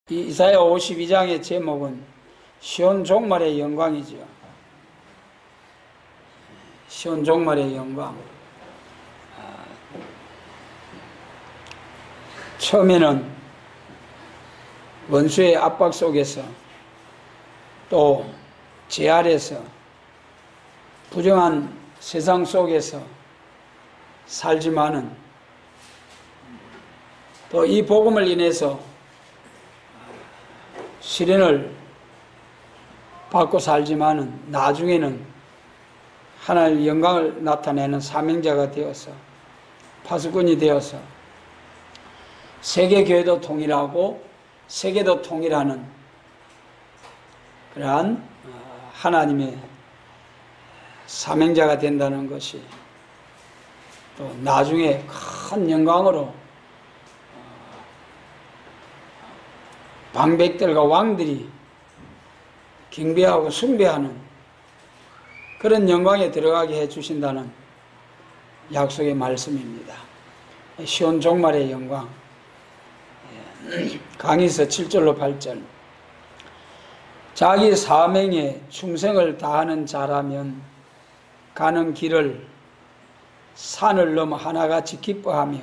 이 이사야 52장의 제목은 시온 종말의 영광이죠. 시온 종말의 영광. 처음에는 원수의 압박 속에서 또 제 아래서 부정한 세상 속에서 살지만은 또 이 복음을 인해서 시련을 받고 살지만은 나중에는 하나님의 영광을 나타내는 사명자가 되어서 파수꾼이 되어서 세계교회도 통일하고 세계도 통일하는 그러한 하나님의 사명자가 된다는 것이 또 나중에 큰 영광으로 방백들과 왕들이 경배하고 숭배하는 그런 영광에 들어가게 해주신다는 약속의 말씀입니다. 시온 종말의 영광. 강의서 7절로 8절. 자기 사명에 충성을 다하는 자라면 가는 길을 산을 넘어 하나같이 기뻐하며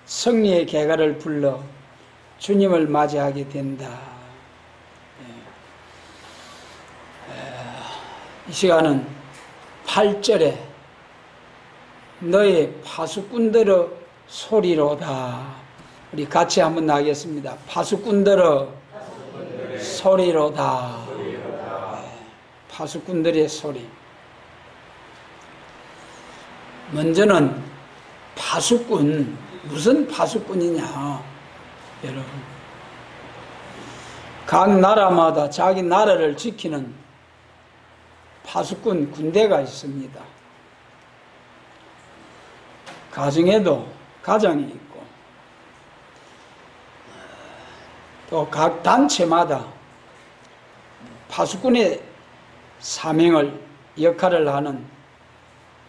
승리의 개가를 불러 주님을 맞이하게 된다. 이 시간은 8절에 너의 파수꾼들의 소리로다. 우리 같이 한번 나가겠습니다. 파수꾼들의 소리로다. 파수꾼들의 소리. 먼저는 파수꾼, 무슨 파수꾼이냐? 여러분, 각 나라마다 자기 나라를 지키는 파수꾼 군대가 있습니다. 가정에도 가정이 있고 또 각 단체마다 파수꾼의 사명을 역할을 하는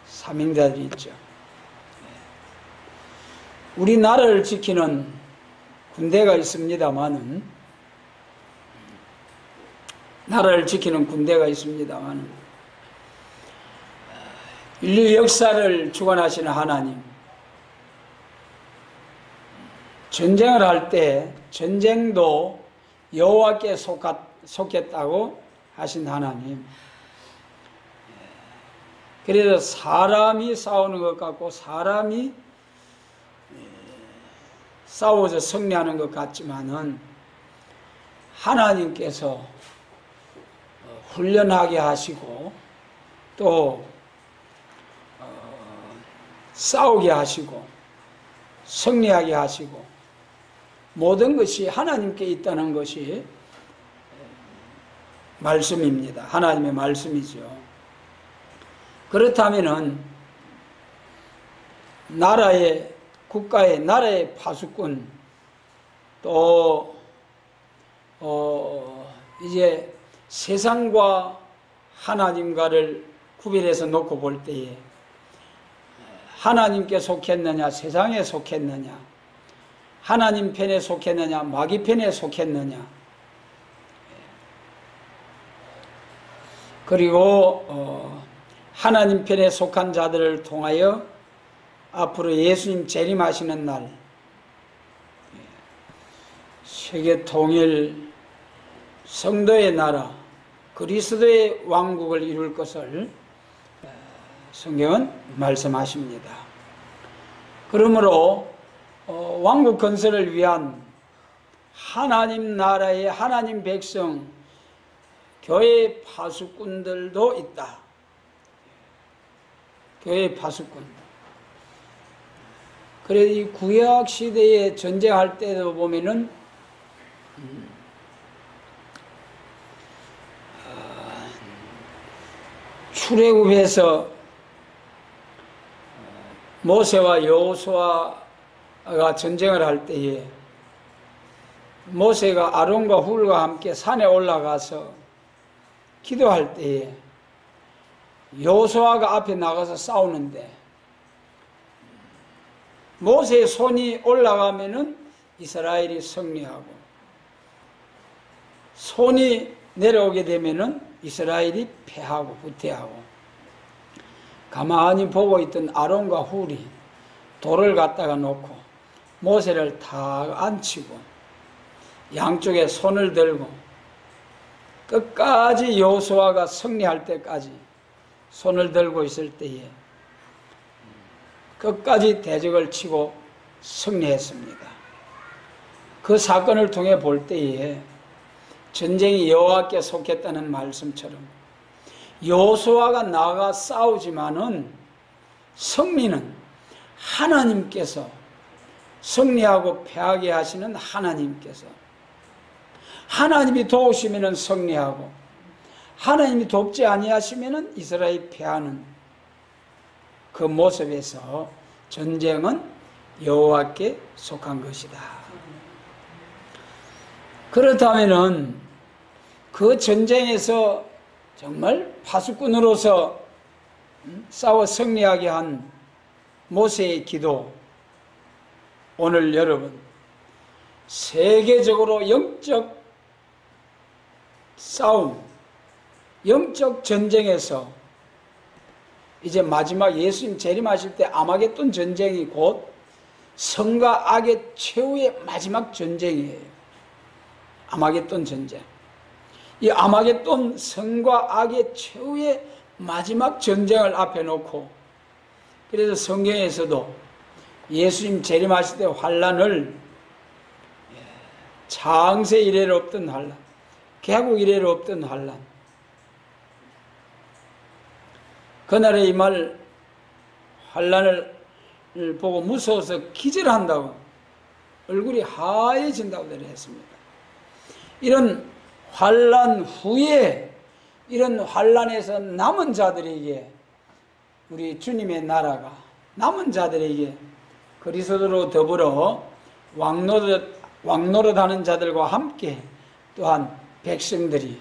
사명자들이 있죠. 우리나라를 지키는 군대가 있습니다만은 나라를 지키는 군대가 있습니다만은 인류 역사를 주관하시는 하나님, 전쟁을 할 때 전쟁도 여호와께 속했다고 하신 하나님. 그래서 사람이 싸우는 것 같고 사람이 싸워서 승리하는 것 같지만은 하나님께서 훈련하게 하시고 또 싸우게 하시고 승리하게 하시고 모든 것이 하나님께 있다는 것이 말씀입니다. 하나님의 말씀이죠. 그렇다면은 국가의 나라의 파수꾼 또 이제 세상과 하나님과를 구별해서 놓고 볼 때에 하나님께 속했느냐 세상에 속했느냐 하나님 편에 속했느냐 마귀 편에 속했느냐 그리고 하나님 편에 속한 자들을 통하여 앞으로 예수님 재림하시는 날 세계 통일 성도의 나라 그리스도의 왕국을 이룰 것을 성경은 말씀하십니다. 그러므로 왕국 건설을 위한 하나님 나라의 하나님 백성 교회 파수꾼들도 있다. 교회 파수꾼. 그래서 이 구약 시대에 전쟁할 때도 보면은 출애굽해서 모세와 여호수아가 전쟁을 할 때에 모세가 아론과 훌과 함께 산에 올라가서 기도할 때에 여호수아가 앞에 나가서 싸우는데 모세의 손이 올라가면은 이스라엘이 승리하고 손이 내려오게 되면은 이스라엘이 패하고 후퇴하고, 가만히 보고 있던 아론과 훌이 돌을 갖다가 놓고 모세를 다 앉히고 양쪽에 손을 들고 끝까지 여호수아가 승리할 때까지 손을 들고 있을 때에 끝까지 대적을 치고 승리했습니다. 그 사건을 통해 볼 때에 전쟁이 여호와께 속했다는 말씀처럼 여호수아가 나가 싸우지만은 승리는 하나님께서, 승리하고 패하게 하시는 하나님께서, 하나님이 도우시면은 승리하고 하나님이 돕지 아니하시면은 이스라엘이 패하는 그 모습에서 전쟁은 여호와께 속한 것이다. 그렇다면은 그 전쟁에서 정말 파수꾼으로서 싸워 승리하게 한 모세의 기도, 오늘 여러분 세계적으로 영적 싸움, 영적 전쟁에서 이제 마지막 예수님 재림하실 때 아마겟돈 전쟁이 곧 성과 악의 최후의 마지막 전쟁이에요. 아마겟돈 전쟁. 이 아마겟돈 성과 악의 최후의 마지막 전쟁을 앞에 놓고, 그래서 성경에서도 예수님 재림하실 때 환란을 창세 이래로 없던 환란, 개국 이래로 없던 환란, 그날에 임할 환란을 보고 무서워서 기절한다고, 얼굴이 하얘진다고 했습니다. 이런 환란 후에, 이런 환란에서 남은 자들에게 우리 주님의 나라가, 남은 자들에게 그리스도로 더불어 왕노릇하는 자들과 함께 또한 백성들이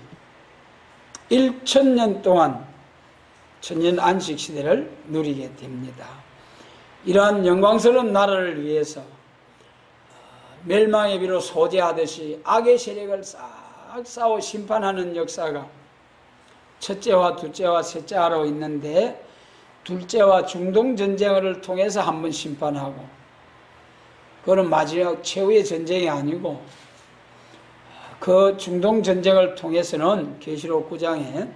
1000년 동안 천년 안식 시대를 누리게 됩니다. 이러한 영광스러운 나라를 위해서 멸망의 비로 소재하듯이 악의 세력을 싹 싸워 심판하는 역사가 첫째와 둘째와 셋째하러 있는데, 둘째와 중동전쟁을 통해서 한번 심판하고, 그거는 마지막 최후의 전쟁이 아니고 그 중동전쟁을 통해서는 계시록 9장에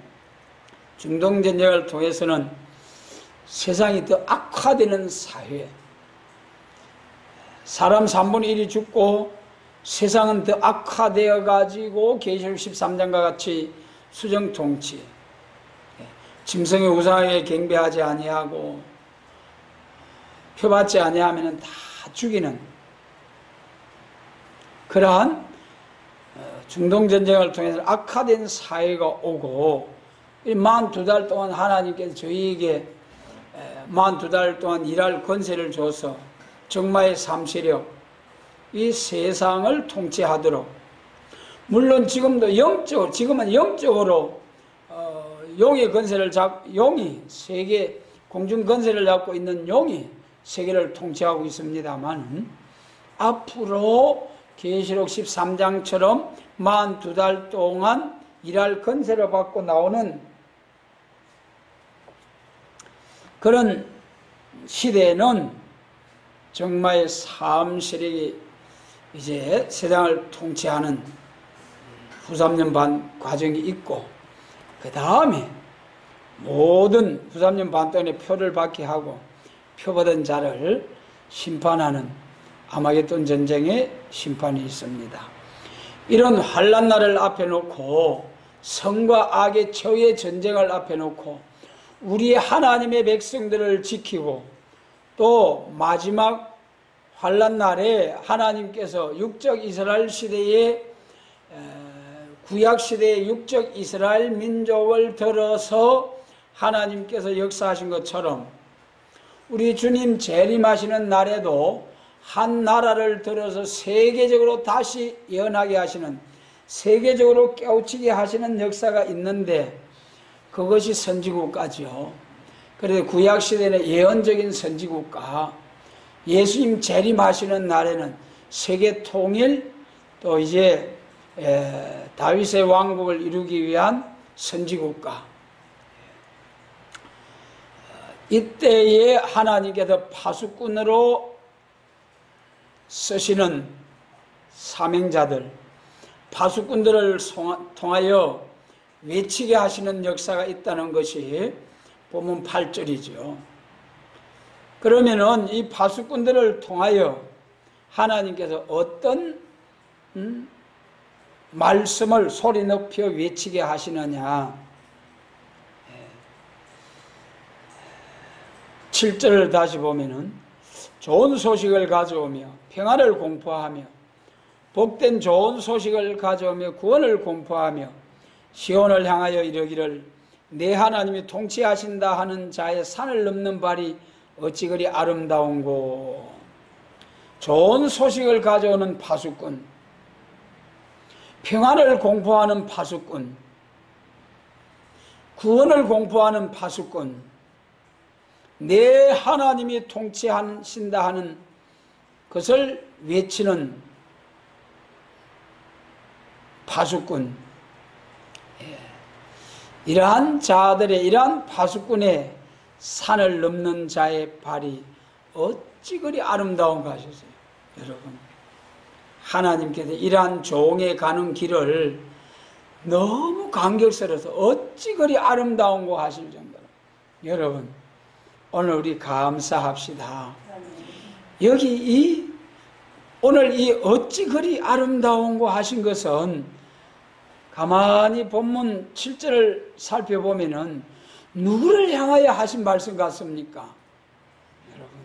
중동전쟁을 통해서는 세상이 더 악화되는 사회, 사람 3분의 1이 죽고 세상은 더 악화되어 가지고 계시록 13장과 같이 수정통치, 짐승의 우상에게 경배하지 아니하고 표받지 아니하면 다 죽이는 그러한 중동전쟁을 통해서 악화된 사회가 오고, 42달 동안 하나님께서 저희에게 42달 동안 일할 권세를 줘서 정마의 삼세력, 이 세상을 통치하도록, 물론 지금은 영적으로 용의 권세를 용이 세계 공중 권세를 잡고 있는 용이 세계를 통치하고 있습니다만, 앞으로 계시록 13장처럼 42달 동안 일할 권세를 받고 나오는 그런 시대에는 정말 삼세력이 이제 세상을 통치하는 후3년 반 과정이 있고, 그 다음에 모든 후3년 반 동안에 표를 받게 하고 표받은 자를 심판하는 아마겟돈 전쟁의 심판이 있습니다. 이런 환난 날을 앞에 놓고, 성과 악의 최후의 전쟁을 앞에 놓고 우리 하나님의 백성들을 지키고, 또 마지막 환난 날에 하나님께서 육적 이스라엘 시대에 구약 시대의 육적 이스라엘 민족을 들어서 하나님께서 역사하신 것처럼 우리 주님 재림하시는 날에도 한 나라를 들어서 세계적으로 다시 예언하게 하시는, 세계적으로 깨우치게 하시는 역사가 있는데, 그것이 선지국가죠. 그래서 구약시대는 예언적인 선지국가, 예수님 재림하시는 날에는 세계 통일, 또 이제 다윗의 왕국을 이루기 위한 선지국가. 이때에 하나님께서 파수꾼으로 쓰시는 사명자들, 파수꾼들을 통하여 외치게 하시는 역사가 있다는 것이 본문 8절이죠. 그러면은 이 파수꾼들을 통하여 하나님께서 어떤 말씀을 소리 높여 외치게 하시느냐. 7절을 다시 보면은 좋은 소식을 가져오며 평안을 공포하며 복된 좋은 소식을 가져오며 구원을 공포하며 시온을 향하여 이르기를 내 하나님이 통치하신다 하는 자의 산을 넘는 발이 어찌 그리 아름다운고. 좋은 소식을 가져오는 파수꾼, 평안을 공포하는 파수꾼, 구원을 공포하는 파수꾼, 내 하나님이 통치하신다 하는 것을 외치는 파수꾼. 이러한 자들의, 이러한 파수꾼의 산을 넘는 자의 발이 어찌 그리 아름다운가 하셨어요. 여러분, 하나님께서 이러한 종에 가는 길을 너무 감격스러워서 어찌 그리 아름다운고 하실 정도로. 여러분, 오늘 우리 감사합시다. 여기 오늘 이 어찌 그리 아름다운고 하신 것은 가만히 본문 7절을 살펴보면은 누구를 향하여 하신 말씀 같습니까? 여러분,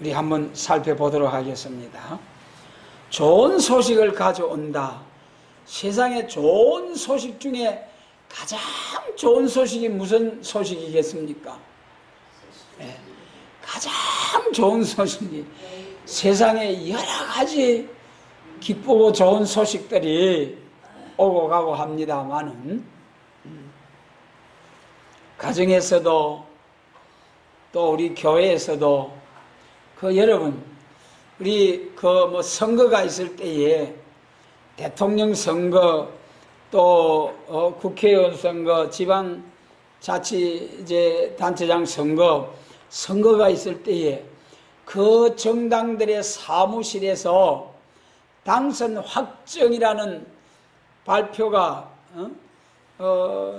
우리 한번 살펴보도록 하겠습니다. 좋은 소식을 가져온다. 세상에 좋은 소식 중에 가장 좋은 소식이 무슨 소식이겠습니까? 네. 가장 좋은 소식이, 세상에 여러 가지 기쁘고 좋은 소식들이 오고 가고 합니다만은 가정에서도 또 우리 교회에서도 여러분, 우리 선거가 있을 때에 대통령 선거 또 국회의원 선거, 지방자치단체장 선거가 있을 때에 그 정당들의 사무실에서 당선 확정이라는 발표가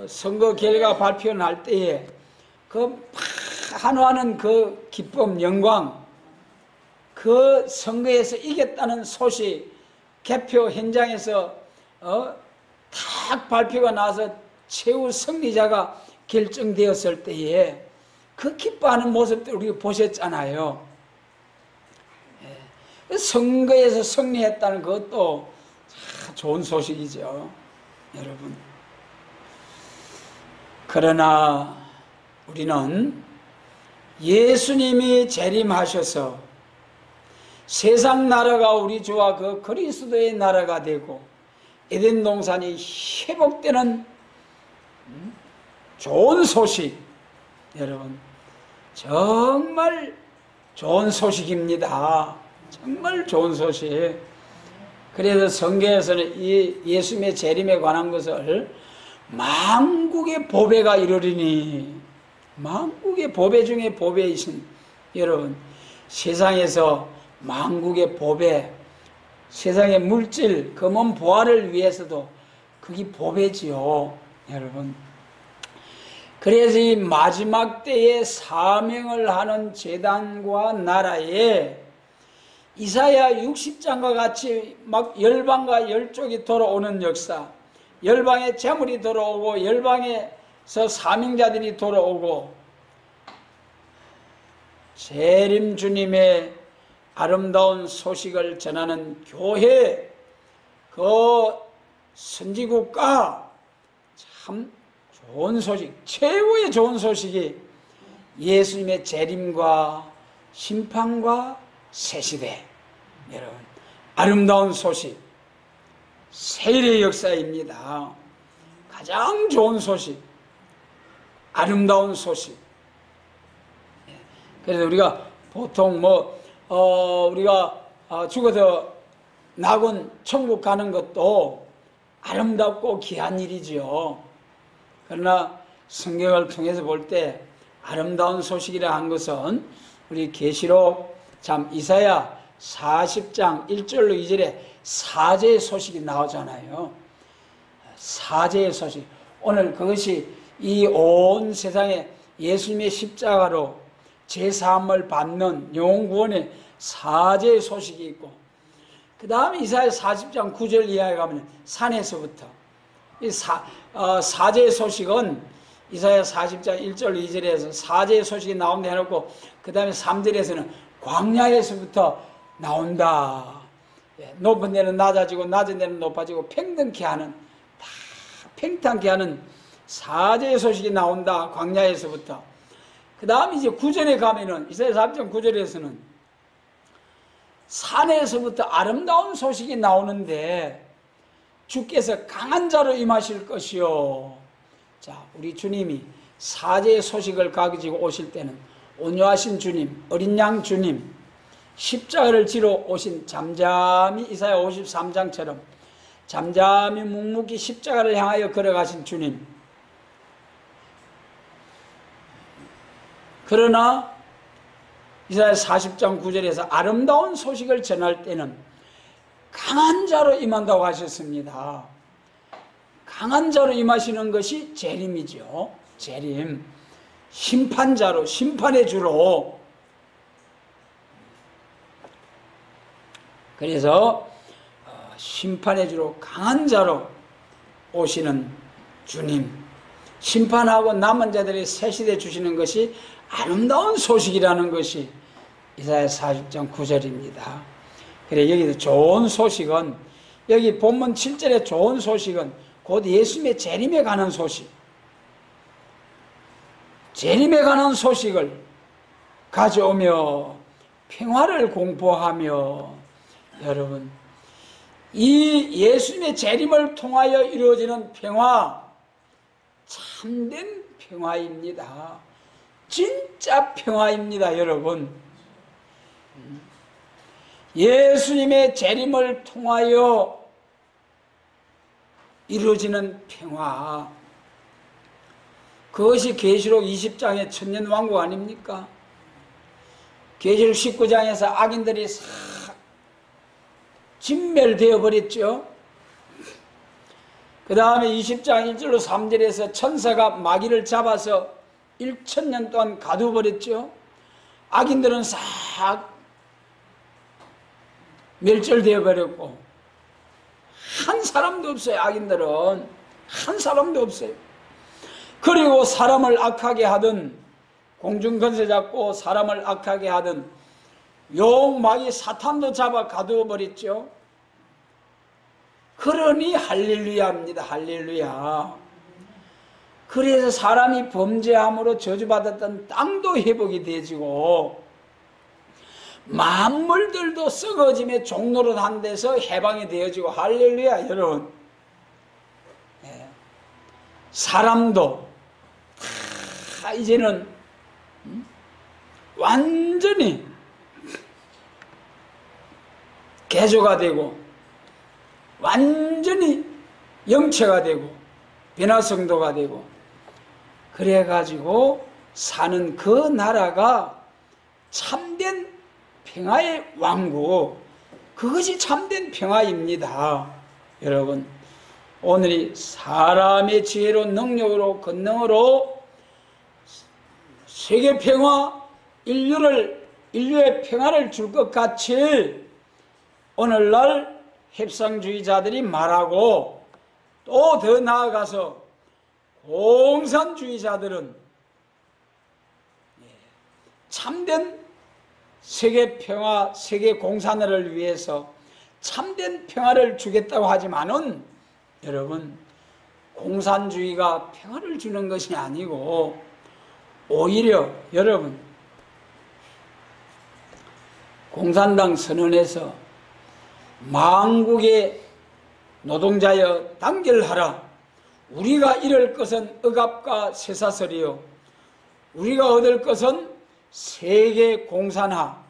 선거 결과 발표 날 때에 환호하는 그 기쁨, 영광, 그 선거에서 이겼다는 소식, 개표 현장에서 탁 발표가 나서 최후 승리자가 결정되었을 때에 그 기뻐하는 모습들 우리가 보셨잖아요. 선거에서 승리했다는 것도 참 좋은 소식이죠, 여러분. 그러나 우리는 예수님이 재림하셔서 세상 나라가 우리 주와 그 그리스도의 나라가 되고 에덴 동산이 회복되는 좋은 소식, 여러분, 정말 좋은 소식입니다. 정말 좋은 소식. 그래서 성경에서는 이 예수님의 재림에 관한 것을 만국의 보배가 이르리니, 만국의 보배 중에 보배이신 여러분, 세상에서 만국의 보배, 세상의 물질, 금은 보화를 위해서도 그게 보배지요, 여러분. 그래서 이 마지막 때에 사명을 하는 제단과 나라에 이사야 60장과 같이 막 열방과 열족이 돌아오는 역사, 열방의 재물이 돌아오고 열방에서 사명자들이 돌아오고 재림 주님의 아름다운 소식을 전하는 교회, 그 선지국가, 참 좋은 소식, 최고의 좋은 소식이 예수님의 재림과 심판과 새시대, 여러분, 아름다운 소식, 세일의 역사입니다. 가장 좋은 소식, 아름다운 소식. 그래서 우리가 보통 우리가 죽어서 낙원 천국 가는 것도 아름답고 귀한 일이지요. 그러나 성경을 통해서 볼 때 아름다운 소식이라 한 것은 우리 계시록 참 이사야 40장 1절로 2절에 사제의 소식이 나오잖아요. 사제의 소식. 오늘 그것이 이 온 세상에 예수님의 십자가로 제사함을 받는 영구원의 사제의 소식이 있고, 그 다음에 이사야 40장 9절 이하에 가면 산에서부터 이 사제의 소식은 이사야 40장 1절 2절에서 사제의 소식이 나온다 해놓고 그 다음에 3절에서는 광야에서부터 나온다. 높은 데는 낮아지고 낮은 데는 높아지고 평등케 하는, 다 평탄케 하는 사제의 소식이 나온다. 광야에서부터. 그 다음에 이제 9절에 가면은 이사야 40장 9절에서는 산에서부터 아름다운 소식이 나오는데 주께서 강한 자로 임하실 것이요. 자, 우리 주님이 사제의 소식을 가지고 오실 때는 온유하신 주님, 어린 양 주님, 십자가를 지러 오신 잠잠히 이사야 53장처럼 잠잠히 묵묵히 십자가를 향하여 걸어가신 주님. 그러나 이사야 40장 9절에서 아름다운 소식을 전할 때는 강한 자로 임한다고 하셨습니다. 강한 자로 임하시는 것이 재림이죠. 재림. 심판자로, 심판의 주로. 그래서 심판의 주로 강한 자로 오시는 주님, 심판하고 남은 자들의 새 시대 주시는 것이 아름다운 소식이라는 것이 이사야 40장 9절입니다. 그래, 여기서 좋은 소식은, 여기 본문 7절의 좋은 소식은 곧 예수님의 재림에 관한 소식, 재림에 관한 소식을 가져오며 평화를 공포하며, 여러분, 이 예수님의 재림을 통하여 이루어지는 평화, 참된 평화입니다. 진짜 평화입니다, 여러분. 예수님의 재림을 통하여 이루어지는 평화, 그것이 계시록 20장의 천년왕국 아닙니까? 계시록 19장에서 악인들이 싹 진멸되어 버렸죠. 그 다음에 20장 1절로 3절에서 천사가 마귀를 잡아서 1000년 동안 가두어버렸죠. 악인들은 싹 멸절되어 버렸고 한 사람도 없어요. 악인들은 한 사람도 없어요. 그리고 사람을 악하게 하던, 공중권세 잡고 사람을 악하게 하던 용 마귀 사탄도 잡아 가두어 버렸죠. 그러니 할렐루야입니다. 할렐루야. 그래서 사람이 범죄함으로 저주받았던 땅도 회복이 되어지고 만물들도 썩어짐의 종노릇한 데서 해방이 되어지고, 할렐루야. 여러분, 사람도 다 이제는 완전히 개조가 되고 완전히 영체가 되고 변화성도가 되고, 그래가지고 사는 그 나라가 참된 평화의 왕국, 그것이 참된 평화입니다. 여러분, 오늘이 사람의 지혜로 능력으로 권능으로 세계 평화, 인류의 평화를 줄 것 같이 오늘날 협상주의자들이 말하고, 또 더 나아가서 공산주의자들은 참된 세계 평화, 세계 공산화를 위해서 참된 평화를 주겠다고 하지만은, 여러분, 공산주의가 평화를 주는 것이 아니고 오히려, 여러분, 공산당 선언에서 만국의 노동자여 단결하라. 우리가 이룰 것은 억압과 쇠사슬이요, 우리가 얻을 것은 세계 공산화,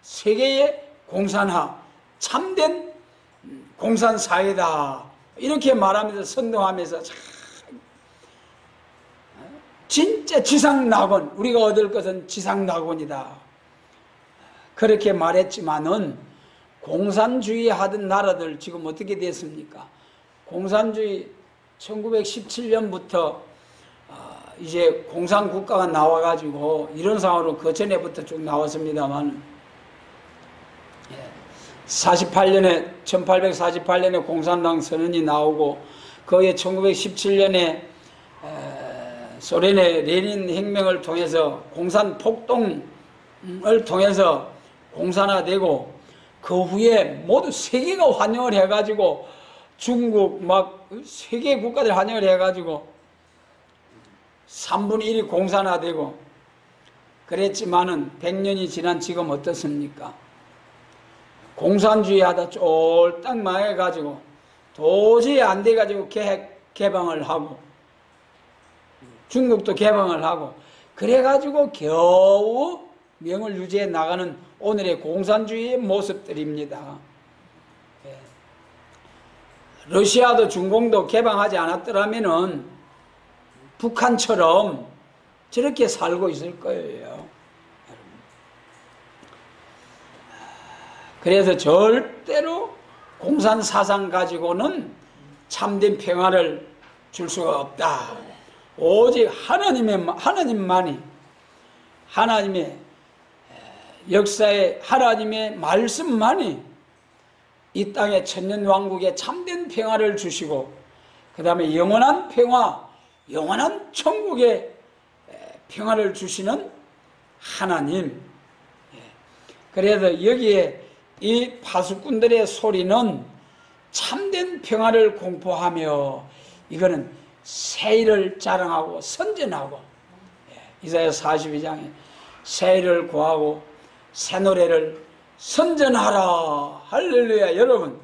세계의 공산화, 참된 공산사회다 이렇게 말하면서 선동하면서 참 진짜 지상낙원, 우리가 얻을 것은 지상낙원이다 그렇게 말했지만은 공산주의 하던 나라들 지금 어떻게 됐습니까? 공산주의 1917년부터 이제 공산국가가 나와가지고 이런 상황으로 그 전에부터 쭉 나왔습니다만 1848년에 공산당 선언이 나오고 거기에 1917년에 소련의 레닌 혁명을 통해서 공산폭동을 통해서 공산화되고 그 후에 모두 세계가 환영을 해가지고 중국 막 세계 국가들 환영을 해가지고 3분의 1이 공산화되고 그랬지만은 100년이 지난 지금 어떻습니까? 공산주의 하다 쫄딱 망해가지고 도저히 안 돼가지고 개방을 하고 중국도 개방을 하고 그래가지고 겨우 명을 유지해 나가는 오늘의 공산주의의 모습들입니다. 러시아도 중공도 개방하지 않았더라면은 북한처럼 저렇게 살고 있을 거예요. 그래서 절대로 공산사상 가지고는 참된 평화를 줄 수가 없다. 오직 하나님만이 하나님의 역사의 하나님의 말씀만이 이 땅의 천년왕국에 참된 평화를 주시고 그 다음에 영원한 평화, 영원한 천국의 평화를 주시는 하나님. 그래서 여기에 이 파수꾼들의 소리는 참된 평화를 공포하며 이거는 세일을 자랑하고 선전하고 이사야 42장에 세일을 구하고 새 노래를 선전하라. 할렐루야. 여러분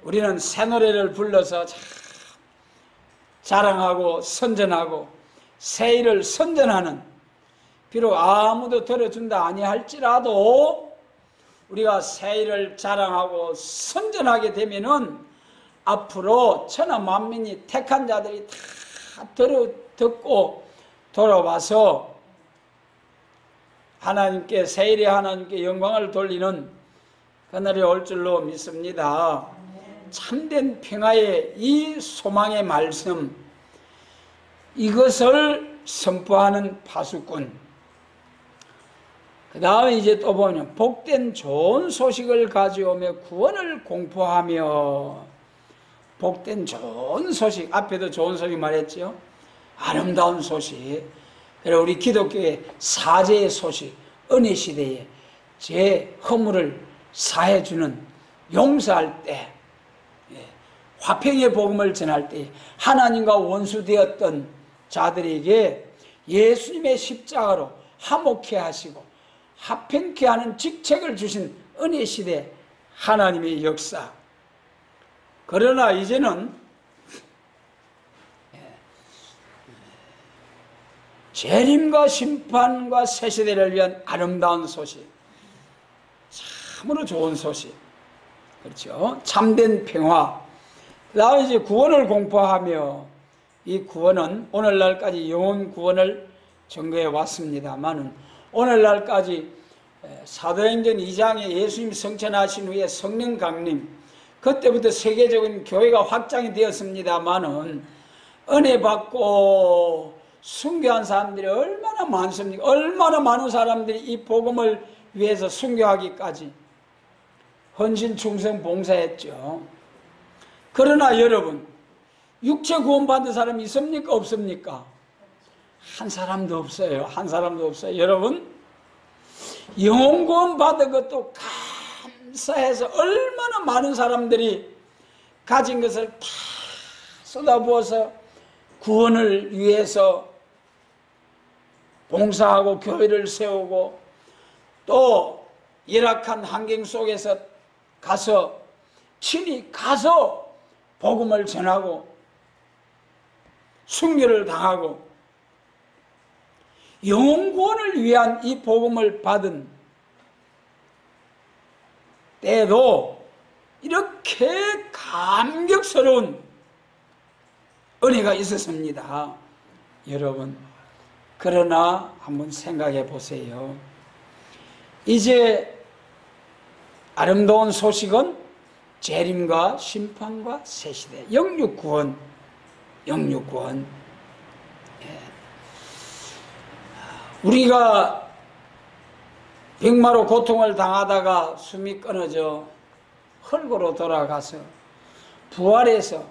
우리는 새 노래를 불러서 자랑하고 선전하고 세일을 선전하는 비록 아무도 들어준다 아니할지라도 우리가 세일을 자랑하고 선전하게 되면은 앞으로 천하 만민이 택한 자들이 다 듣고 돌아와서 하나님께 세일의 하나님께 영광을 돌리는 그날이 올 줄로 믿습니다. 참된 평화의 이 소망의 말씀 이것을 선포하는 파수꾼 그 다음에 이제 또 보면 복된 좋은 소식을 가져오며 구원을 공포하며 복된 좋은 소식 앞에도 좋은 소식 말했죠. 아름다운 소식 그리고 우리 기독교의 사죄의 소식 은혜 시대에 제 허물을 사해주는 용서할 때 화평의 복음을 전할 때 하나님과 원수되었던 자들에게 예수님의 십자가로 화목케 하시고 화평케 하는 직책을 주신 은혜 시대 하나님의 역사. 그러나 이제는 재림과 심판과 새 시대를 위한 아름다운 소식, 참으로 좋은 소식, 그렇죠? 참된 평화. 그 다음에 이제 구원을 공포하며 이 구원은 오늘날까지 영혼 구원을 증거해 왔습니다만은 오늘날까지 사도행전 2장에 예수님 성천하신 후에 성령 강림 그때부터 세계적인 교회가 확장이 되었습니다만은 은혜 받고 순교한 사람들이 얼마나 많습니까? 얼마나 많은 사람들이 이 복음을 위해서 순교하기까지 헌신 충성 봉사했죠. 그러나 여러분 육체 구원받은 사람이 있습니까? 없습니까? 한 사람도 없어요. 한 사람도 없어요. 여러분 영혼 구원 받은 것도 감사해서 얼마나 많은 사람들이 가진 것을 다 쏟아부어서 구원을 위해서 봉사하고 교회를 세우고 또 열악한 환경 속에서 가서 친히 가서 복음을 전하고 순교를 당하고 영혼 구원을 위한 이 복음을 받은 때에도 이렇게 감격스러운 은혜가 있었습니다. 여러분, 그러나 한번 생각해 보세요. 이제 아름다운 소식은 재림과 심판과 새시대, 영육구원, 영육구원. 우리가 병마로 고통을 당하다가 숨이 끊어져 흙으로 돌아가서 부활해서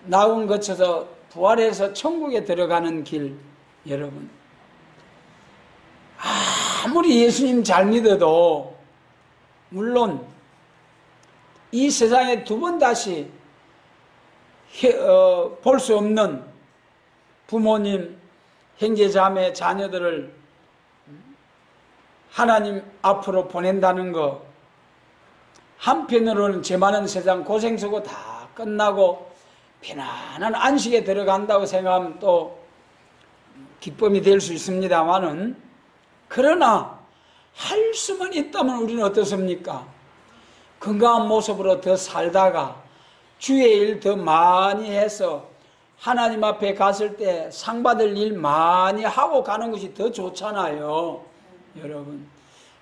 나온 거쳐서 부활해서 천국에 들어가는 길, 여러분, 아무리 예수님 잘 믿어도 물론 이 세상에 두 번 다시 볼 수 없는 부모님, 형제, 자매, 자녀들을 하나님 앞으로 보낸다는 거, 한편으로는 제 많은 세상 고생수고 다 끝나고 편안한 안식에 들어간다고 생각하면 또 기쁨이 될 수 있습니다만은, 그러나 할 수만 있다면 우리는 어떻습니까? 건강한 모습으로 더 살다가 주의 일 더 많이 해서 하나님 앞에 갔을 때 상 받을 일 많이 하고 가는 것이 더 좋잖아요, 여러분.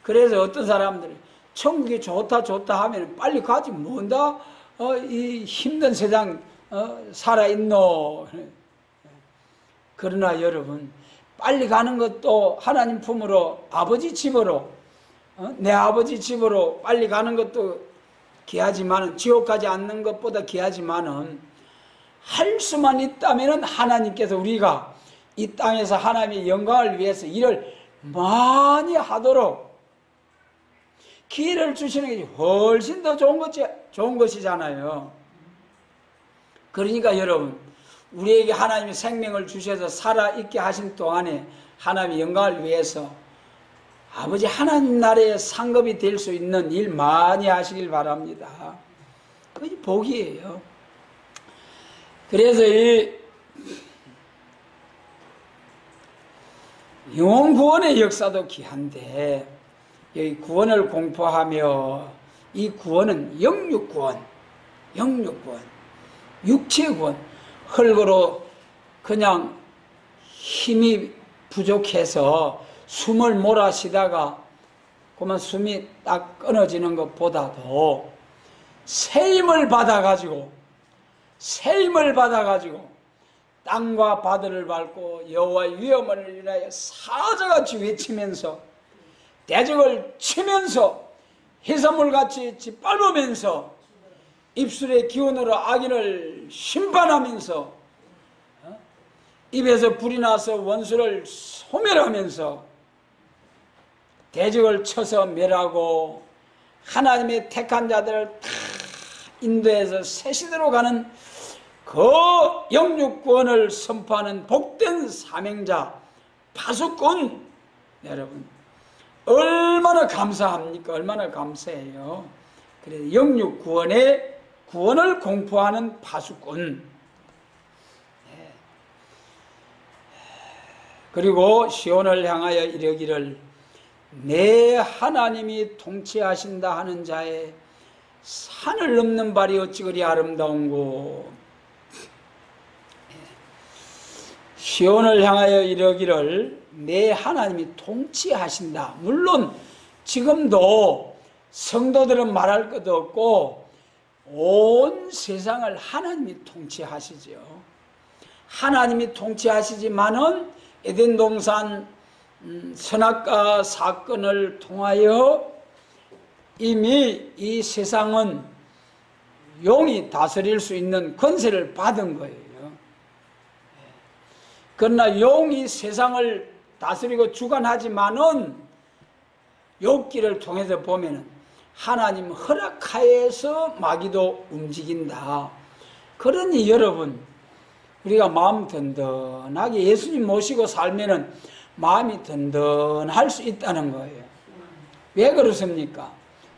그래서 어떤 사람들이 천국이 좋다 좋다 하면 빨리 가지, 뭔다 이 힘든 세상 살아있노. 그러나 여러분, 빨리 가는 것도 하나님 품으로, 아버지 집으로, 내 아버지 집으로 빨리 가는 것도 귀하지만은, 지옥 가지 않는 것보다 귀하지만은, 할 수만 있다면은 하나님께서 우리가 이 땅에서 하나님의 영광을 위해서 일을 많이 하도록 기회를 주시는 게 훨씬 더 좋은 것이잖아요. 그러니까 여러분, 우리에게 하나님이 생명을 주셔서 살아있게 하신 동안에 하나님의 영광을 위해서 아버지 하나님 나라의 상급이 될 수 있는 일 많이 하시길 바랍니다. 그게 복이에요. 그래서 이 영혼 구원의 역사도 귀한데, 여기 구원을 공포하며, 이 구원은 영육구원, 영육구원, 육체구원, 흙으로 그냥 힘이 부족해서 숨을 몰아쉬다가 그만 숨이 딱 끊어지는 것보다도 세임을 받아가지고 땅과 바다를 밟고 여호와의 위엄을 인하여 사자같이 외치면서 대적을 치면서 해산물같이 짓밟으면서 입술의 기운으로 악인을 심판하면서 입에서 불이 나서 원수를 소멸하면서 대적을 쳐서 멸하고 하나님의 택한 자들을 다 인도해서 새시대로 가는 그 영육구원을 선포하는 복된 사명자 파수꾼, 여러분 얼마나 감사합니까? 얼마나 감사해요. 그래서 영육구원의 구원을 공포하는 파수꾼. 그리고 시온을 향하여 이르기를 내 하나님이 통치하신다 하는 자의 산을 넘는 발이 어찌 그리 아름다운고. 시온을 향하여 이르기를 내 하나님이 통치하신다. 물론 지금도 성도들은 말할 것도 없고 온 세상을 하나님이 통치하시죠. 하나님이 통치하시지만은 에덴 동산 선악과 사건을 통하여 이미 이 세상은 용이 다스릴 수 있는 권세를 받은 거예요. 그러나 용이 세상을 다스리고 주관하지만은 욥기를 통해서 보면은 하나님 허락하에서 마귀도 움직인다. 그러니 여러분, 우리가 마음 든든하게 예수님 모시고 살면은 마음이 든든할 수 있다는 거예요. 왜 그렇습니까?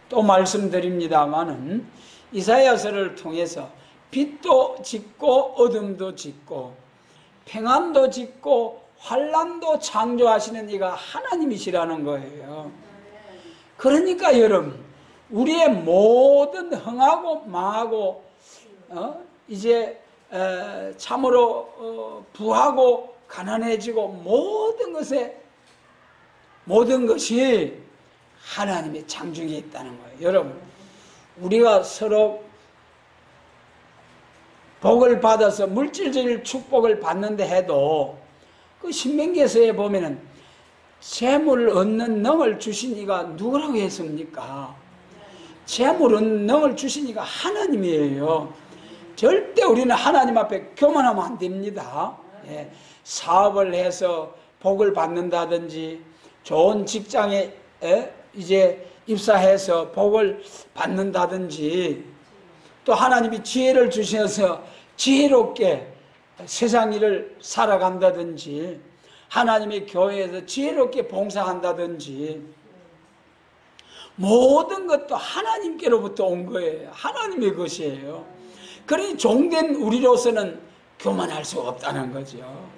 또 말씀드립니다마는 이사야서를 통해서 빛도 짓고 어둠도 짓고 평안도 짓고 환난도 창조하시는 이가 하나님이시라는 거예요. 그러니까 여러분, 우리의 모든 흥하고 망하고 이제 참으로 부하고 가난해지고 모든 것이 하나님의 창조에 있다는 거예요. 여러분, 우리가 서로 복을 받아서 물질적인 축복을 받는데 해도 그 신명기서에 보면은 재물을 얻는 능을 주신 이가 누구라고 했습니까? 재물 얻는 능을 주신 이가 하나님이에요. 절대 우리는 하나님 앞에 교만하면 안 됩니다. 예, 사업을 해서 복을 받는다든지 좋은 직장에 이제 입사해서 복을 받는다든지 또 하나님이 지혜를 주셔서 지혜롭게 세상 일을 살아간다든지 하나님의 교회에서 지혜롭게 봉사한다든지 모든 것도 하나님께로부터 온 거예요. 하나님의 것이에요. 그러니 종된 우리로서는 교만할 수 없다는 거죠.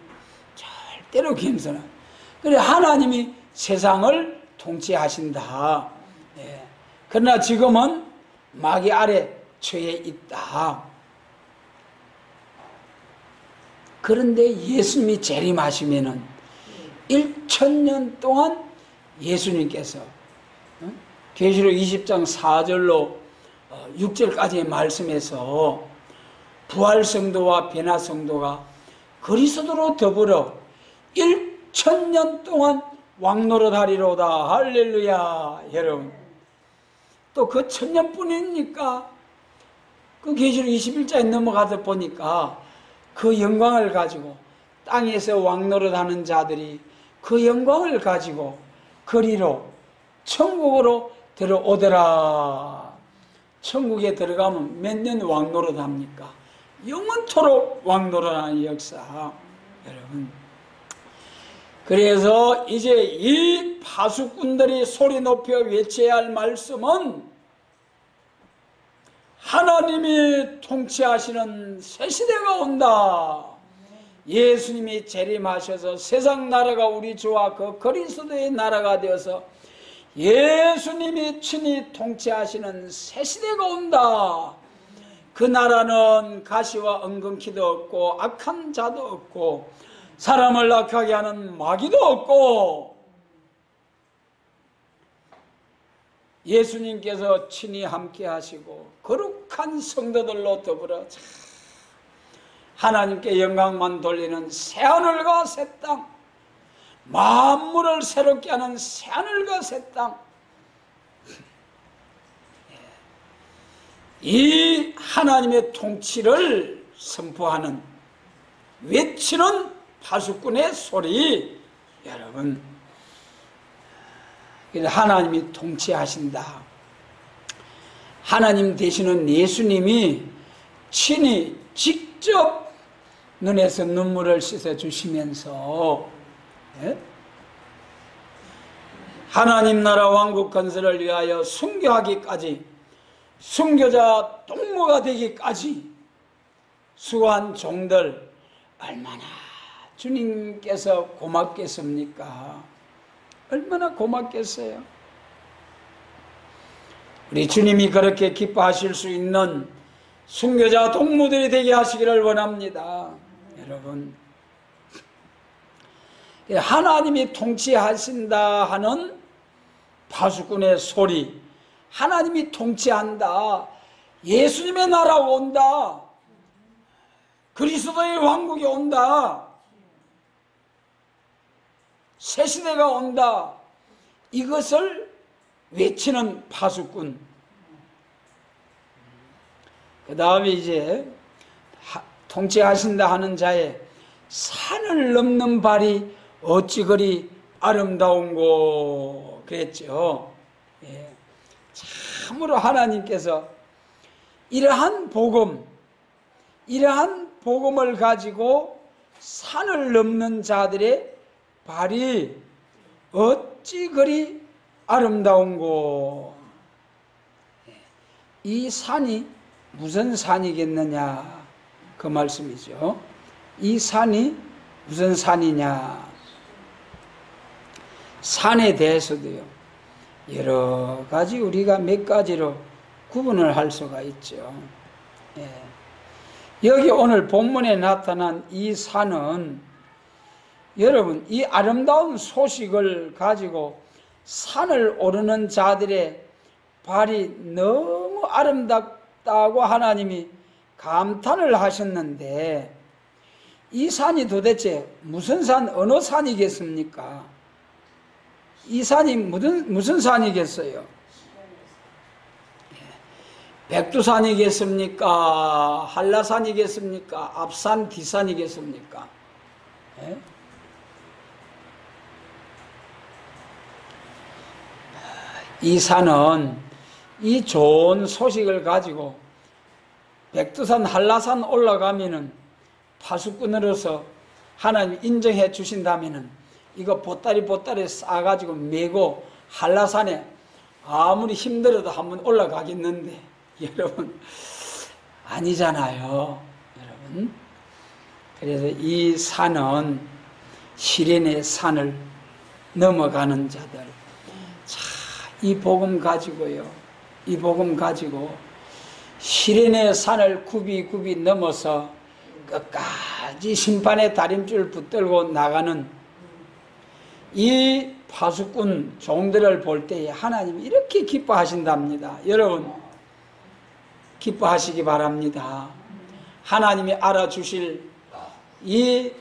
절대로 겸손한. 그래 하나님이 세상을 통치하신다. 예. 그러나 지금은 마귀 아래 처해 있다. 그런데 예수님이 재림하시면은 1000년 동안 예수님께서 계시록 20장 4절로 6절까지의 말씀에서 부활성도와 변화성도가 그리스도로 더불어 1000년 동안 왕노릇하리로다. 할렐루야. 여러분, 또 그 1000년뿐이니까 그 계시록 21장에 넘어가서 보니까 그 영광을 가지고 땅에서 왕노릇하는 자들이 그 영광을 가지고 거리로 천국으로 들어오더라. 천국에 들어가면 몇 년 왕노릇합니까? 영원토록 왕노릇하는 역사. 여러분, 그래서 이제 이 파수꾼들이 소리 높여 외쳐야 할 말씀은 하나님이 통치하시는 새 시대가 온다. 예수님이 재림하셔서 세상 나라가 우리 주와 그 그리스도의 나라가 되어서 예수님이 친히 통치하시는 새 시대가 온다. 그 나라는 가시와 엉겅퀴도 없고 악한 자도 없고 사람을 악하게 하는 마귀도 없고 예수님께서 친히 함께 하시고 거룩한 성도들로 더불어 하나님께 영광만 돌리는 새하늘과 새 땅, 만물을 새롭게 하는 새하늘과 새 땅, 이 하나님의 통치를 선포하는 외치는 파수꾼의 소리. 여러분, 하나님이 통치하신다. 하나님 되시는 예수님이 친히 직접 눈에서 눈물을 씻어주시면서 하나님 나라 왕국 건설을 위하여 순교하기까지, 순교자 동무가 되기까지 수고한 종들 얼마나 주님께서 고맙겠습니까? 얼마나 고맙겠어요? 우리 주님이 그렇게 기뻐하실 수 있는 순교자 동무들이 되게 하시기를 원합니다. 여러분, 하나님이 통치하신다 하는 파수꾼의 소리, 하나님이 통치한다, 예수님의 나라가 온다, 그리스도의 왕국이 온다, 새 시대가 온다, 이것을 외치는 파수꾼. 그 다음에 이제 통치하신다 하는 자의 산을 넘는 발이 어찌 그리 아름다운고 그랬죠. 예. 참으로 하나님께서 이러한 복음을 가지고 산을 넘는 자들의 발이 어찌 그리 아름다운고. 이 산이 무슨 산이겠느냐, 그 말씀이죠. 이 산이 무슨 산이냐. 산에 대해서도요, 여러 가지 우리가 몇 가지로 구분을 할 수가 있죠. 예. 여기 오늘 본문에 나타난 이 산은 여러분 이 아름다운 소식을 가지고 산을 오르는 자들의 발이 너무 아름답다고 하나님이 감탄을 하셨는데 이 산이 도대체 무슨 산, 어느 산이겠습니까? 이 산이 무슨 산이겠어요? 백두산이겠습니까? 한라산이겠습니까? 앞산, 뒷산이겠습니까? 예? 이 산은 이 좋은 소식을 가지고 백두산, 한라산 올라가면은 파수꾼으로서 하나님 인정해 주신다면은 이거 보따리 싸가지고 메고 한라산에 아무리 힘들어도 한번 올라가겠는데 여러분 아니잖아요. 여러분 그래서 이 산은 시련의 산을 넘어가는 자들 자, 이 복음 가지고요. 이 복음 가지고 시련의 산을 굽이 넘어서 끝까지 심판의 다림줄 붙들고 나가는 이 파수꾼 종들을 볼 때에 하나님이 이렇게 기뻐하신답니다. 여러분 기뻐하시기 바랍니다. 하나님이 알아주실 이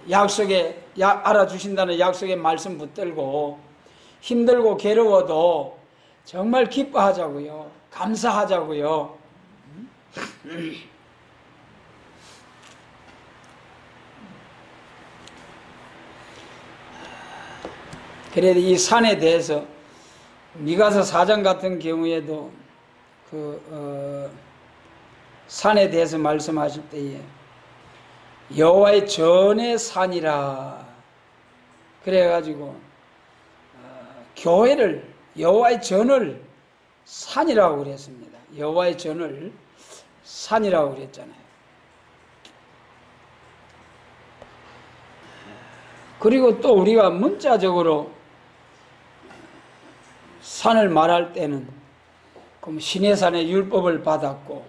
약속에 알아주신다는 약속의 말씀 붙들고 힘들고 괴로워도 정말 기뻐하자고요. 감사하자고요. 그래도 이 산에 대해서 미가서 4장 같은 경우에도 산에 대해서 말씀하실 때에 여호와의 전의 산이라 그래가지고 교회를 여호와의 전을 산이라고 그랬습니다. 여호와의 전을 산이라고 그랬잖아요. 그리고 또 우리가 문자적으로 산을 말할 때는 그럼 시내산의 율법을 받았고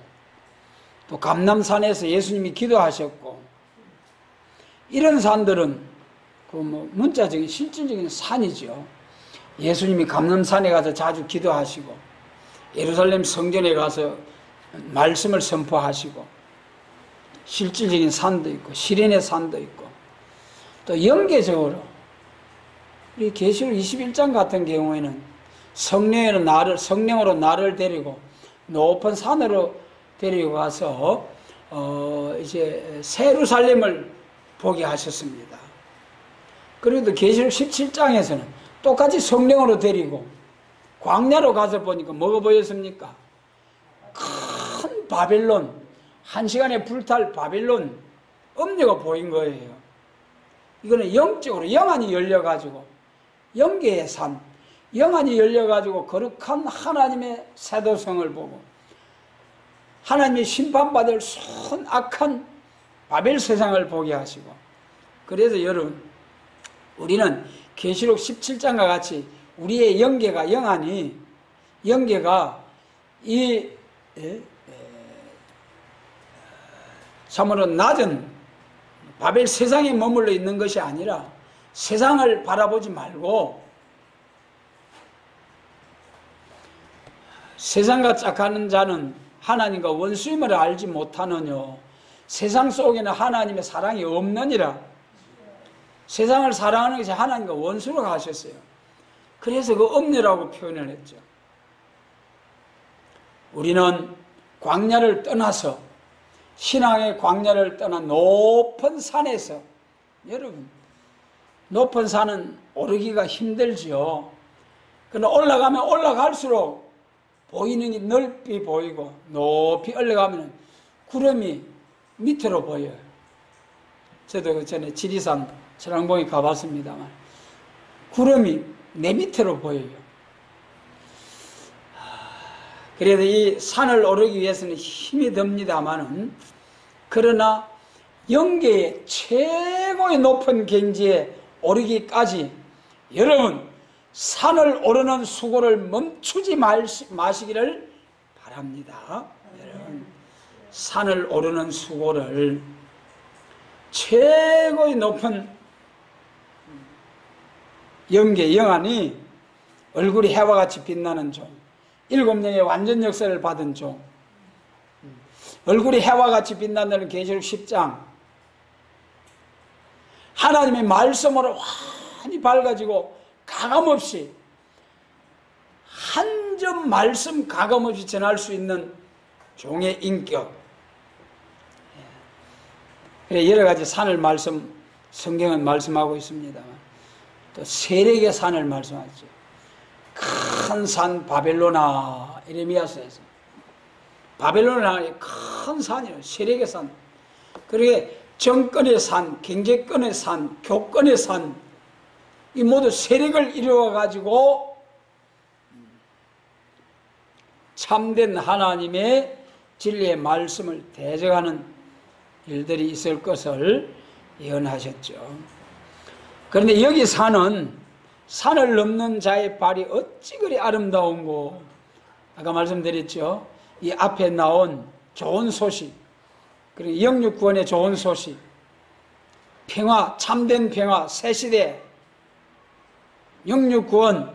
또 감람산에서 예수님이 기도하셨고 이런 산들은 그 뭐 문자적인 실질적인 산이죠. 예수님이 감람산에 가서 자주 기도하시고 예루살렘 성전에 가서 말씀을 선포하시고 실질적인 산도 있고 시련의 산도 있고 또 연계적으로 우리 계시록 21장 같은 경우에는 성령으로 나를 데리고 높은 산으로 데리고 가서 이제 새 예루살렘을 보게 하셨습니다. 그리고 계시록 17장에서는 똑같이 성령으로 데리고 광야로 가서 보니까 뭐가 보였습니까? 큰 바벨론, 한 시간에 불탈 바벨론 음료가 보인 거예요. 이거는 영적으로 영안이 열려가지고 영계의 산, 영안이 열려가지고 거룩한 하나님의 세도성을 보고 하나님의 심판받을 선악한 바벨 세상을 보게 하시고 그래서 여러분 우리는 계시록 17장과 같이 우리의 영계가 영계가 이 참으로 낮은 바벨 세상에 머물러 있는 것이 아니라 세상을 바라보지 말고 세상과 짝하는 자는 하나님과 원수임을 알지 못하느뇨 세상 속에는 하나님의 사랑이 없느니라. 세상을 사랑하는 것이 하나님과 원수로 가셨어요. 그래서 그 없느라고 표현을 했죠. 우리는 광야를 떠나서 신앙의 광야를 떠나 높은 산에서 여러분 높은 산은 오르기가 힘들지요. 그러나 올라가면 올라갈수록 보이는 게 넓이 보이고 높이 올라가면 구름이 밑으로 보여요. 저도 그 전에 지리산 철왕봉에 가봤습니다만 구름이 내 밑으로 보여요. 그래도 이 산을 오르기 위해서는 힘이 듭니다만은 그러나 영계의 최고의 높은 경지에 오르기까지 여러분 산을 오르는 수고를 멈추지 마시기를 바랍니다. 여러분, 산을 오르는 수고를, 최고의 높은 영계 영안이 얼굴이 해와 같이 빛나는 종, 7명의 완전 역사를 받은 종, 얼굴이 해와 같이 빛난다는 계시록 10장, 하나님의 말씀으로 환히 밝아지고 가감없이, 한 점 말씀 가감없이 전할 수 있는 종의 인격. 여러 가지 산을 성경은 말씀하고 있습니다만, 또 세력의 산을 말씀하죠. 큰 산 바벨로나, 에레미야서에서 바벨론은 큰 산이에요. 세력의 산. 그러게 정권의 산, 경제권의 산, 교권의 산, 이 모두 세력을 이루어 가지고 참된 하나님의 진리의 말씀을 대적하는 일들이 있을 것을 예언하셨죠. 그런데 여기 산을 넘는 자의 발이 어찌 그리 아름다운고, 아까 말씀드렸죠. 이 앞에 나온 좋은 소식, 그리고 영육 구원의 좋은 소식, 평화, 참된 평화, 새시대, 영육 구원,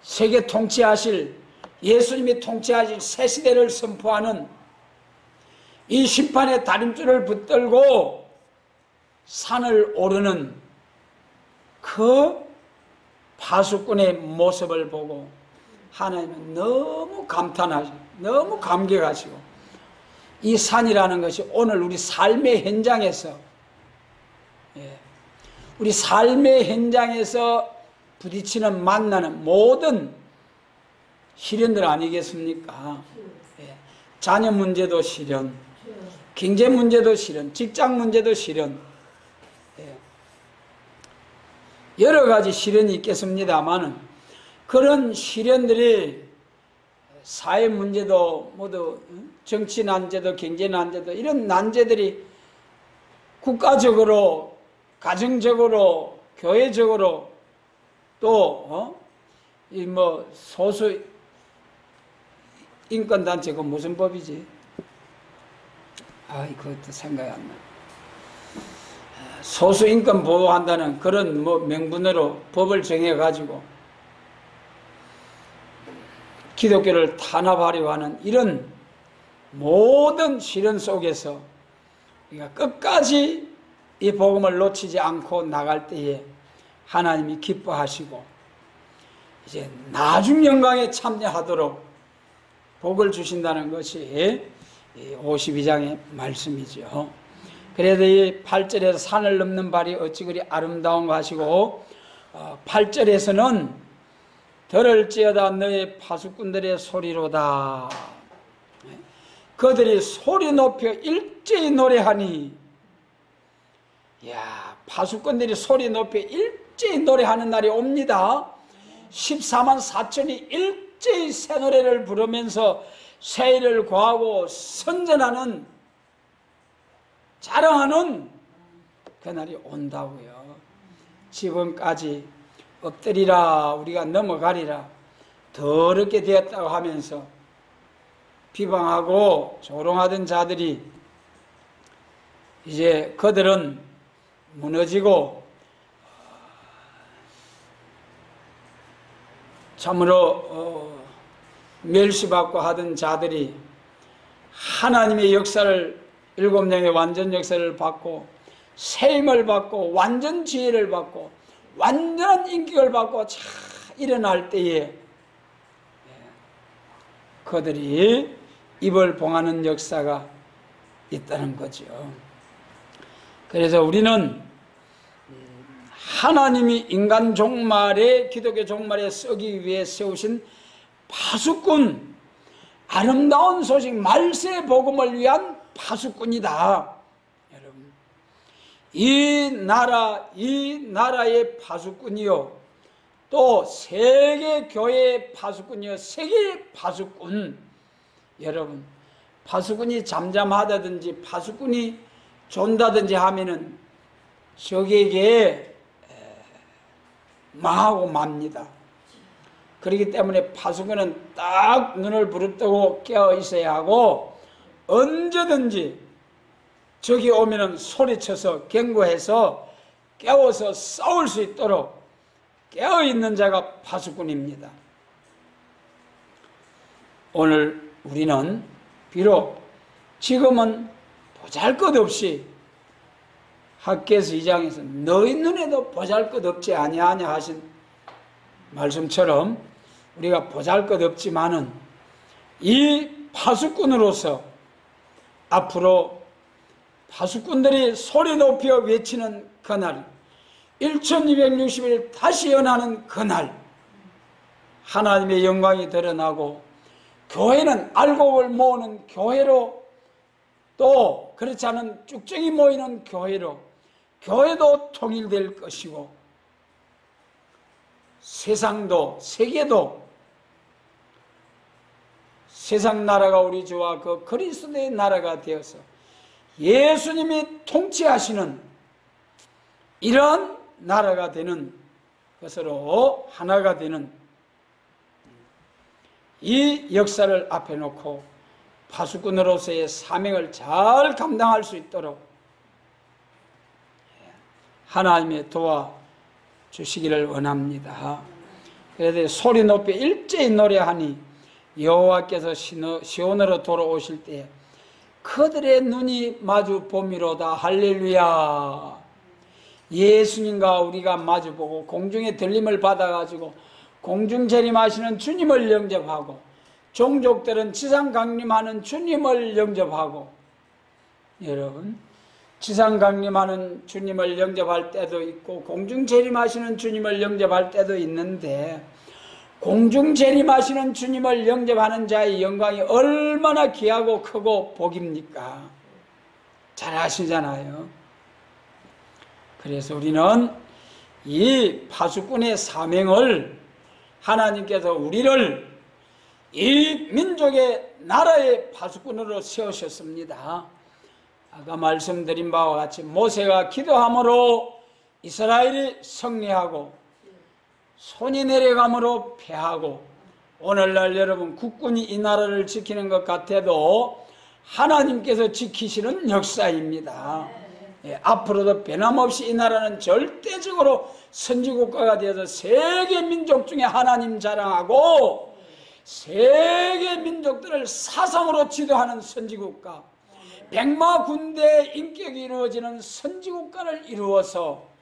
세계 통치하실, 예수님이 통치하실 새시대를 선포하는 이 심판의 다림줄을 붙들고 산을 오르는 그 파수꾼의 모습을 보고 하나님은 너무 감탄하시고 너무 감격하시고, 이 산이라는 것이 오늘 우리 삶의 현장에서, 우리 삶의 현장에서 부딪히는, 만나는 모든 시련들 아니겠습니까? 자녀 문제도 시련, 경제 문제도 시련, 직장 문제도 시련, 여러 가지 시련이 있겠습니다만, 그런 시련들이 사회 문제도 모두, 정치 난제도, 경제 난제도, 이런 난제들이 국가적으로, 가정적으로, 교회적으로, 또 소수 인권단체, 그 무슨 법이지? 그것도 생각이 안 나. 소수 인권 보호한다는 그런 명분으로 법을 정해가지고 기독교를 탄압하려고 하는 이런 모든 시련 속에서 우리가 끝까지 이 복음을 놓치지 않고 나갈 때에 하나님이 기뻐하시고 이제 나중 영광에 참여하도록 복을 주신다는 것이 52장의 말씀이죠. 그래도 이 8절에서 산을 넘는 발이 어찌 그리 아름다운가 하시고, 8절에서는 들을지어다 너의 파수꾼들의 소리로다. 그들이 소리 높여 일제히 노래하니, 파수꾼들이 소리 높여 일제히 노래하는 날이 옵니다. 14만 4천이 일제히 새 노래를 부르면서 세일을 구하고 선전하는, 자랑하는 그날이 온다고요. 지금까지 엎드리라 우리가 넘어가리라 더럽게 되었다고 하면서 비방하고 조롱하던 자들이 이제 그들은 무너지고 참으로 멸시받고 하던 자들이 하나님의 역사를, 7명의 완전 역사를 받고 세임을 받고 완전 지혜를 받고 완전한 인격을 받고 일어날 때에 그들이 입을 봉하는 역사가 있다는 거죠. 그래서 우리는 하나님이 인간 종말에, 기독교 종말에 쓰기 위해 세우신 파수꾼, 아름다운 소식 말세 복음을 위한 파수꾼이다. 여러분, 이 나라의 파수꾼이요, 또 세계 교회의 파수꾼이요, 세계의 파수꾼. 여러분, 파수꾼이 잠잠하다든지 파수꾼이 존다든지 하면은 적에게 망하고 맙니다. 그렇기 때문에 파수꾼은 딱 눈을 부릅뜨고 깨어 있어야 하고, 언제든지 적이 오면은 소리쳐서 경고해서 깨워서 싸울 수 있도록 깨어 있는 자가 파수꾼입니다. 오늘 우리는 비록 지금은 보잘것없이 학개서 2장에서 너희 눈에도 보잘것없지 아니하냐 하신 말씀처럼 우리가 보잘것없지만은 이 파수꾼으로서 앞으로 파수꾼들이 소리 높여 외치는 그날, 1260일 다시 연하는 그날, 하나님의 영광이 드러나고 교회는 알곡을 모으는 교회로, 또 그렇지 않은 쭉정이 모이는 교회로 교회도 통일될 것이고, 세상도, 세계도, 세상 나라가 우리 주와 그 그리스도의 나라가 되어서 예수님이 통치하시는 이런 나라가 되는 것으로 하나가 되는 이 역사를 앞에 놓고 파수꾼으로서의 사명을 잘 감당할 수 있도록 하나님의 도와주시기를 원합니다. 그래서 소리 높여 일제히 노래하니 여호와께서 시온으로 돌아오실 때 그들의 눈이 마주 봄이로다. 할렐루야. 예수님과 우리가 마주보고 공중의 들림을 받아가지고 공중 재림하시는 주님을 영접하고, 종족들은 지상 강림하는 주님을 영접하고, 여러분 지상 강림하는 주님을 영접할 때도 있고 공중 재림하시는 주님을 영접할 때도 있는데, 공중 재림하시는 주님을 영접하는 자의 영광이 얼마나 귀하고 크고 복입니까? 잘 아시잖아요. 그래서 우리는 이 파수꾼의 사명을, 하나님께서 우리를 이 민족의 나라의 파수꾼으로 세우셨습니다. 아까 말씀드린 바와 같이 모세가 기도함으로 이스라엘이 승리하고 손이 내려감으로 패하고, 오늘날 여러분 국군이 이 나라를 지키는 것 같아도 하나님께서 지키시는 역사입니다. 앞으로도 변함없이 이 나라는 절대적으로 선지국가가 되어서 세계 민족 중에 하나님 자랑하고 세계 민족들을 사상으로 지도하는 선지국가, 백마 군대의 인격이 이루어지는 선지국가를 이루어서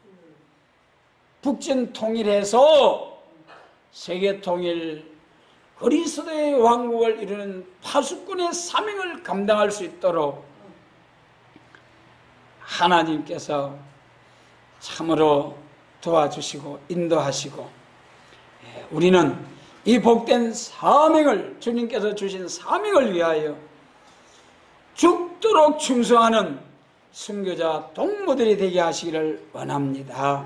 북진 통일해서 세계 통일, 그리스도의 왕국을 이루는 파수꾼의 사명을 감당할 수 있도록 하나님께서 참으로 도와주시고 인도하시고, 우리는 이 복된 사명을, 주님께서 주신 사명을 위하여 죽도록 충성하는 선교자 동무들이 되게 하시기를 원합니다.